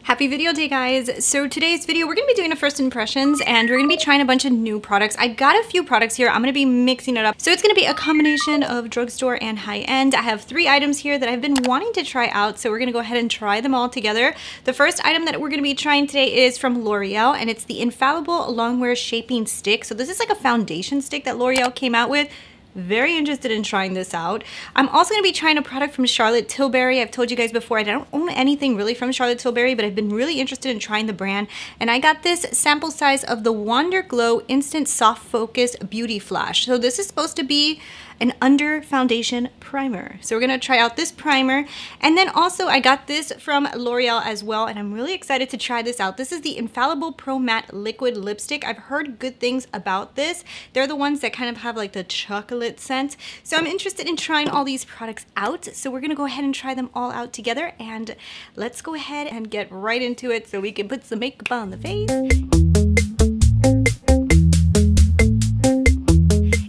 Happy video day, guys. So today's video, we're gonna be doing a first impressions and we're gonna be trying a bunch of new products. I got a few products here. I'm gonna be mixing it up. So it's gonna be a combination of drugstore and high-end. I have 3 items here that I've been wanting to try out. So we're gonna go ahead and try them all together. The first item that we're gonna be trying today is from L'Oreal, and it's the Infallible Longwear Shaping Stick. So this is like a foundation stick that L'Oreal came out with. Very interested in trying this out. I'm also going to be trying a product from Charlotte Tilbury. I've told you guys before I don't own anything really from Charlotte Tilbury, but I've been really interested in trying the brand. And I got this sample size of the Wonder Glow Instant Soft Focus Beauty Flash. So this is supposed to be an under foundation primer. So we're going to try out this primer. And then also I got this from L'Oreal as well, and I'm really excited to try this out. This is the Infallible Pro Matte Liquid Lipstick. I've heard good things about this. They're the ones that kind of have like the chocolate scent. So I'm interested in trying all these products out. So we're going to go ahead and try them all out together, and let's go ahead and get right into it so we can put some makeup on the face.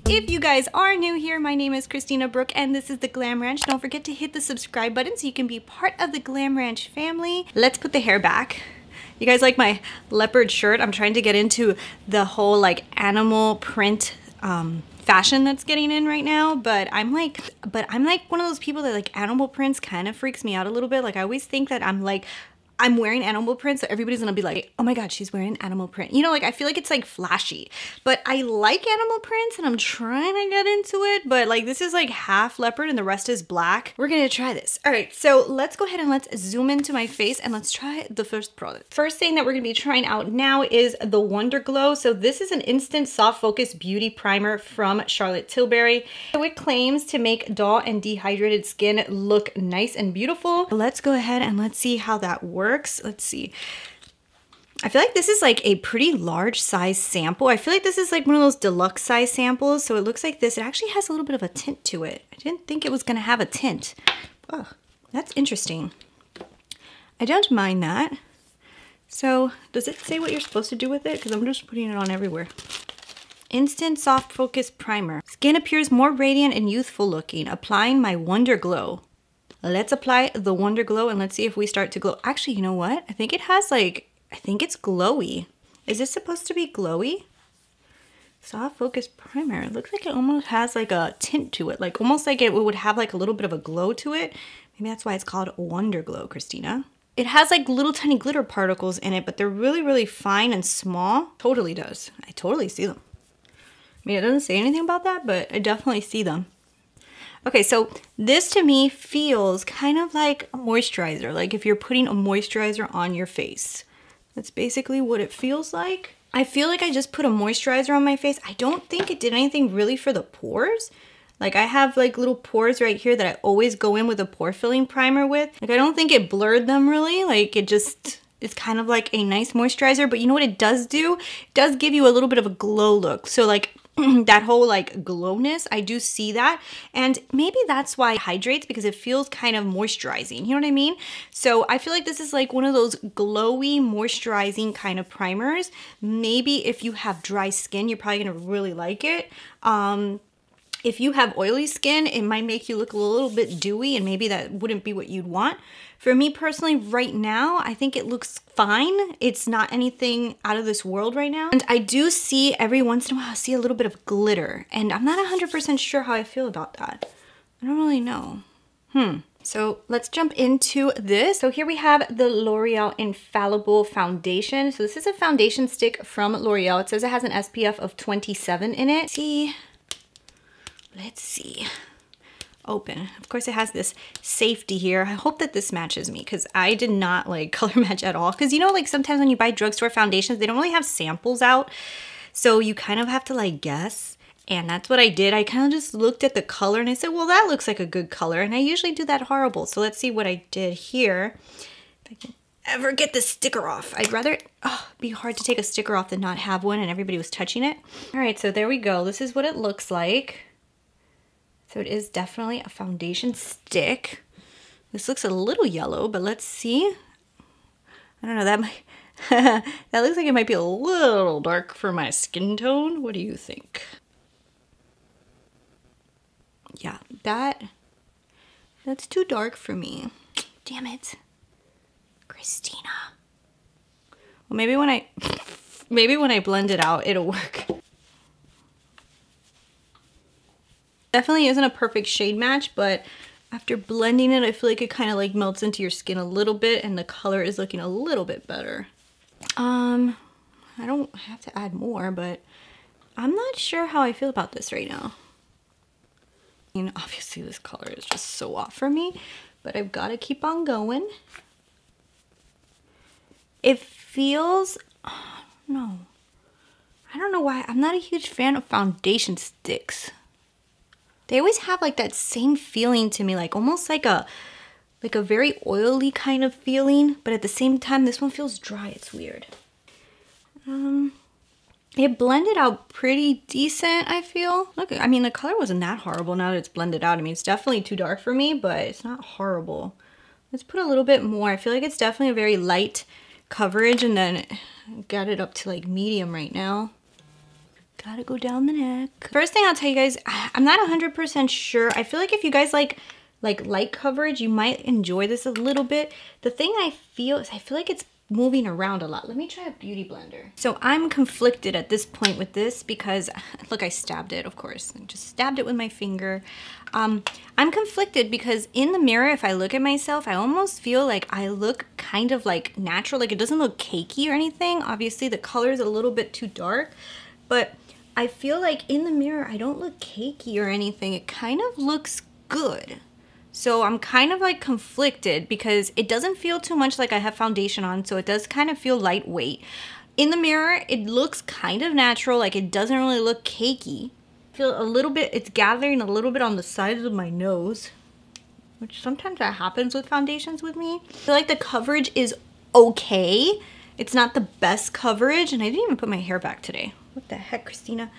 If you guys are new here, my name is Christina Brooke and this is the Glam Ranch. Don't forget to hit the subscribe button so you can be part of the Glam Ranch family. Let's put the hair back. You guys like my leopard shirt? I'm trying to get into the whole like animal print fashion that's getting in right now, but I'm like one of those people that like animal prints kind of freaks me out a little bit. Like I always think that I'm wearing animal print, so everybody's gonna be like, oh my god, she's wearing an animal print. You know, like I feel like it's like flashy, but I like animal prints and I'm trying to get into it, but like this is like half leopard and the rest is black. We're gonna try this. All right, so let's go ahead and let's zoom into my face and let's try the first product. First thing that we're gonna be trying out now is the Wonder Glow. So this is an instant soft focus beauty primer from Charlotte Tilbury. So it claims to make dull and dehydrated skin look nice and beautiful. Let's go ahead and let's see how that works. Let's see. I feel like this is like a pretty large size sample. I feel like this is like one of those deluxe size samples. So it looks like this. It actually has a little bit of a tint to it. I didn't think it was going to have a tint. Oh, that's interesting. I don't mind that. So does it say what you're supposed to do with it? Because I'm just putting it on everywhere. Instant Soft Focus Primer. Skin appears more radiant and youthful looking. Applying my Wonder Glow. Let's apply the Wonder Glow and let's see if we start to glow. Actually, you know what? I think it has like, I think it's glowy. Is this supposed to be glowy? Soft Focus Primer. It looks like it almost has like a tint to it. Like almost like it would have like a little bit of a glow to it. Maybe that's why it's called Wonder Glow, Christina. It has like little tiny glitter particles in it, but they're really, really fine and small. Totally does. I totally see them. I mean, it doesn't say anything about that, but I definitely see them. Okay, so this to me feels kind of like a moisturizer, like if you're putting a moisturizer on your face. That's basically what it feels like. I feel like I just put a moisturizer on my face. I don't think it did anything really for the pores. Like I have like little pores right here that I always go in with a pore filling primer with. Like I don't think it blurred them really. Like it just, it's kind of like a nice moisturizer, but you know what it does do? It does give you a little bit of a glow look. So like that whole like glowness, I do see that. And maybe that's why it hydrates, because it feels kind of moisturizing. You know what I mean? So I feel like this is like one of those glowy, moisturizing kind of primers. Maybe if you have dry skin, you're probably gonna really like it. If you have oily skin, it might make you look a little bit dewy and maybe that wouldn't be what you'd want. For me personally, right now, I think it looks fine. It's not anything out of this world right now. And I do see every once in a while, I see a little bit of glitter, and I'm not 100% sure how I feel about that. I don't really know. So let's jump into this. So here we have the L'Oreal Infallible Foundation. So this is a foundation stick from L'Oreal. It says it has an SPF of 27 in it. Let's see. Open. Of course it has this safety here. I hope that this matches me because I did not like color match at all. Because you know, like sometimes when you buy drugstore foundations, they don't really have samples out. So you kind of have to like guess. And that's what I did. I kind of just looked at the color and I said, well, that looks like a good color. And I usually do that horrible. So let's see what I did here. If I can ever get the sticker off. I'd rather be hard to take a sticker off than not have one and everybody was touching it. All right, so there we go. This is what it looks like. So it is definitely a foundation stick. This looks a little yellow, but let's see. I don't know, that might, that looks like it might be a little dark for my skin tone. What do you think? Yeah, that's too dark for me. Damn it. Christina. Well, maybe when I blend it out, it'll work. Definitely isn't a perfect shade match, but after blending it, I feel like it kind of like melts into your skin a little bit and the color is looking a little bit better. I don't have to add more, but I'm not sure how I feel about this right now. I mean, obviously this color is just so off for me, but I've got to keep on going. It feels, no, I don't know why. I'm not a huge fan of foundation sticks. They always have like that same feeling to me, like almost like a very oily kind of feeling, but at the same time, this one feels dry. It's weird. It blended out pretty decent, I feel. Look, I mean, the color wasn't that horrible now that it's blended out. I mean, it's definitely too dark for me, but it's not horrible. Let's put a little bit more. I feel like it's definitely a very light coverage, and then got it up to like medium right now. Gotta go down the neck. First thing I'll tell you guys, I'm not 100% sure. I feel like if you guys like light coverage, you might enjoy this a little bit. The thing I feel is I feel like it's moving around a lot. Let me try a beauty blender. So I'm conflicted at this point with this because, look, I stabbed it, of course. I just stabbed it with my finger. I'm conflicted because in the mirror, if I look at myself, I almost feel like I look kind of like natural. Like it doesn't look cakey or anything. Obviously the color is a little bit too dark, but I feel like in the mirror, I don't look cakey or anything. It kind of looks good. So I'm kind of like conflicted because it doesn't feel too much like I have foundation on, so it does kind of feel lightweight. In the mirror, it looks kind of natural, like it doesn't really look cakey. I feel a little bit, it's gathering a little bit on the sides of my nose, which sometimes that happens with foundations with me. I feel like the coverage is okay. It's not the best coverage, and I didn't even put my hair back today. What the heck, Christina?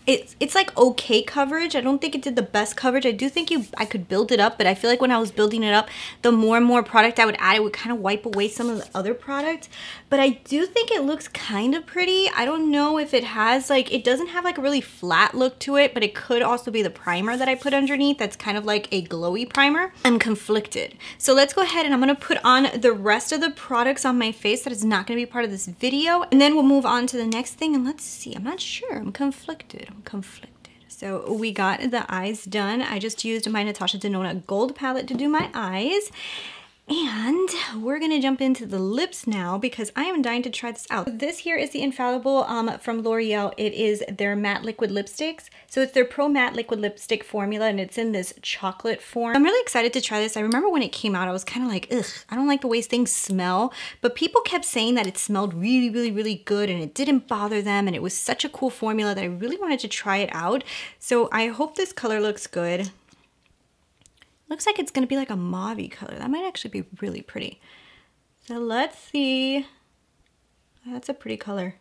It's like okay coverage. I don't think it did the best coverage. I do think I could build it up, but I feel like when I was building it up, the more and more product I would add, it would kind of wipe away some of the other products. But I do think it looks kind of pretty. I don't know if it has like, it doesn't have like a really flat look to it, but it could also be the primer that I put underneath. That's kind of like a glowy primer. I'm conflicted. So let's go ahead and I'm gonna put on the rest of the products on my face that is not gonna be part of this video. And then we'll move on to the next thing and let's see. I'm not sure, I'm conflicted. So we got the eyes done. I just used my Natasha Denona Gold palette to do my eyes. And we're gonna jump into the lips now because I am dying to try this out. This here is the Infallible from L'Oreal. It is their matte liquid lipsticks. So it's their Pro Matte Liquid Lipstick formula and it's in this chocolate form. I'm really excited to try this. I remember when it came out, I was kind of like, ugh, I don't like the way things smell. But people kept saying that it smelled really, really, really good and it didn't bother them. And it was such a cool formula that I really wanted to try it out. So I hope this color looks good. Looks like it's gonna be like a mauve-y color. That might actually be really pretty. So let's see. That's a pretty color.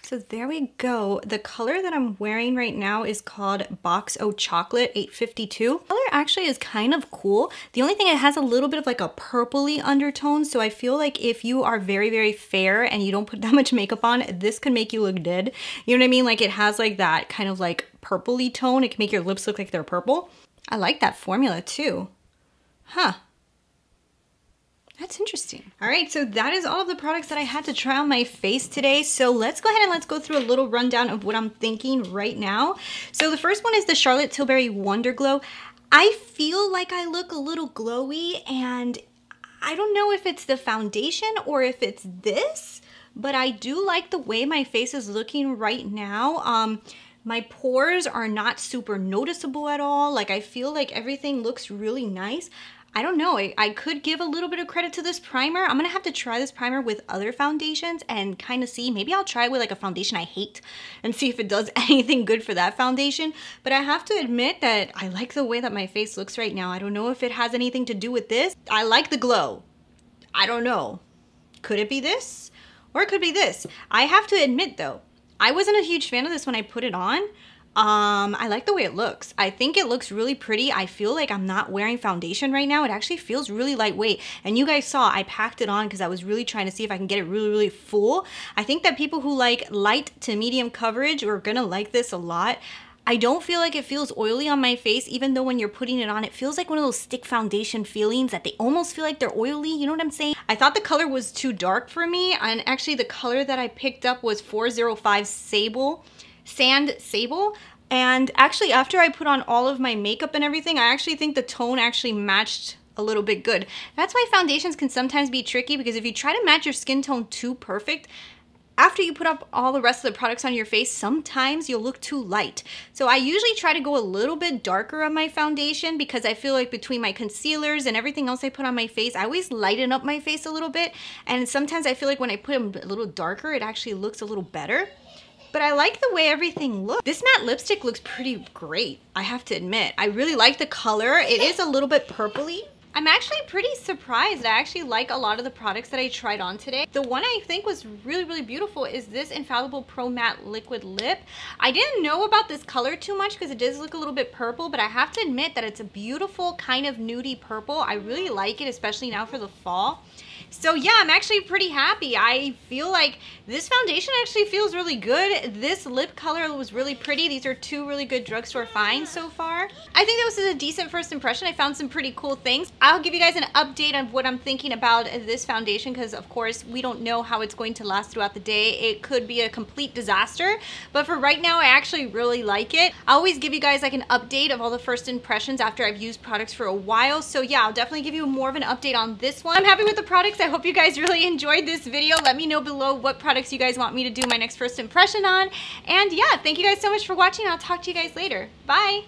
So there we go. The color that I'm wearing right now is called Box O Chocolate 852. The color actually is kind of cool. The only thing, it has a little bit of like a purpley undertone. So I feel like if you are very, very fair and you don't put that much makeup on, this could make you look dead. You know what I mean? Like it has like that kind of like purpley tone. It can make your lips look like they're purple. I like that formula too. Huh. That's interesting. All right, so that is all of the products that I had to try on my face today. So let's go ahead and let's go through a little rundown of what I'm thinking right now. So the first one is the Charlotte Tilbury Wonder Glow. I feel like I look a little glowy and I don't know if it's the foundation or if it's this, but I do like the way my face is looking right now. My pores are not super noticeable at all. Like I feel like everything looks really nice. I don't know, I could give a little bit of credit to this primer. I'm gonna have to try this primer with other foundations and kind of see. Maybe I'll try it with like a foundation I hate and see if it does anything good for that foundation. But I have to admit that I like the way that my face looks right now. I don't know if it has anything to do with this. I like the glow. I don't know. Could it be this? Or it could be this. I have to admit though, I wasn't a huge fan of this when I put it on. I like the way it looks. I think it looks really pretty. I feel like I'm not wearing foundation right now. It actually feels really lightweight. And you guys saw I packed it on because I was really trying to see if I can get it really, really full. I think that people who like light to medium coverage are gonna like this a lot. I don't feel like it feels oily on my face, even though when you're putting it on, it feels like one of those stick foundation feelings that they almost feel like they're oily, you know what I'm saying? I thought the color was too dark for me, and actually the color that I picked up was 405 Sand Sable. And actually after I put on all of my makeup and everything, I actually think the tone actually matched a little bit good. That's why foundations can sometimes be tricky, because if you try to match your skin tone too perfect, after you put up all the rest of the products on your face, sometimes you'll look too light. So I usually try to go a little bit darker on my foundation, because I feel like between my concealers and everything else I put on my face, I always lighten up my face a little bit. And sometimes I feel like when I put them a little darker, it actually looks a little better. But I like the way everything looks. This matte lipstick looks pretty great, I have to admit. I really like the color. It is a little bit purpley. I'm actually pretty surprised. I actually like a lot of the products that I tried on today. The one I think was really, really beautiful is this Infallible Pro Matte Liquid Lip. I didn't know about this color too much because it does look a little bit purple, but I have to admit that it's a beautiful kind of nudie purple. I really like it, especially now for the fall. So yeah, I'm actually pretty happy. I feel like this foundation actually feels really good. This lip color was really pretty. These are two really good drugstore finds so far. I think that was a decent first impression. I found some pretty cool things. I'll give you guys an update on what I'm thinking about this foundation, because of course we don't know how it's going to last throughout the day. It could be a complete disaster, but for right now I actually really like it. I always give you guys like an update of all the first impressions after I've used products for a while. So yeah, I'll definitely give you more of an update on this one. I'm happy with the products. I hope you guys really enjoyed this video. Let me know below what products you guys want me to do my next first impression on. And yeah, thank you guys so much for watching. I'll talk to you guys later. Bye.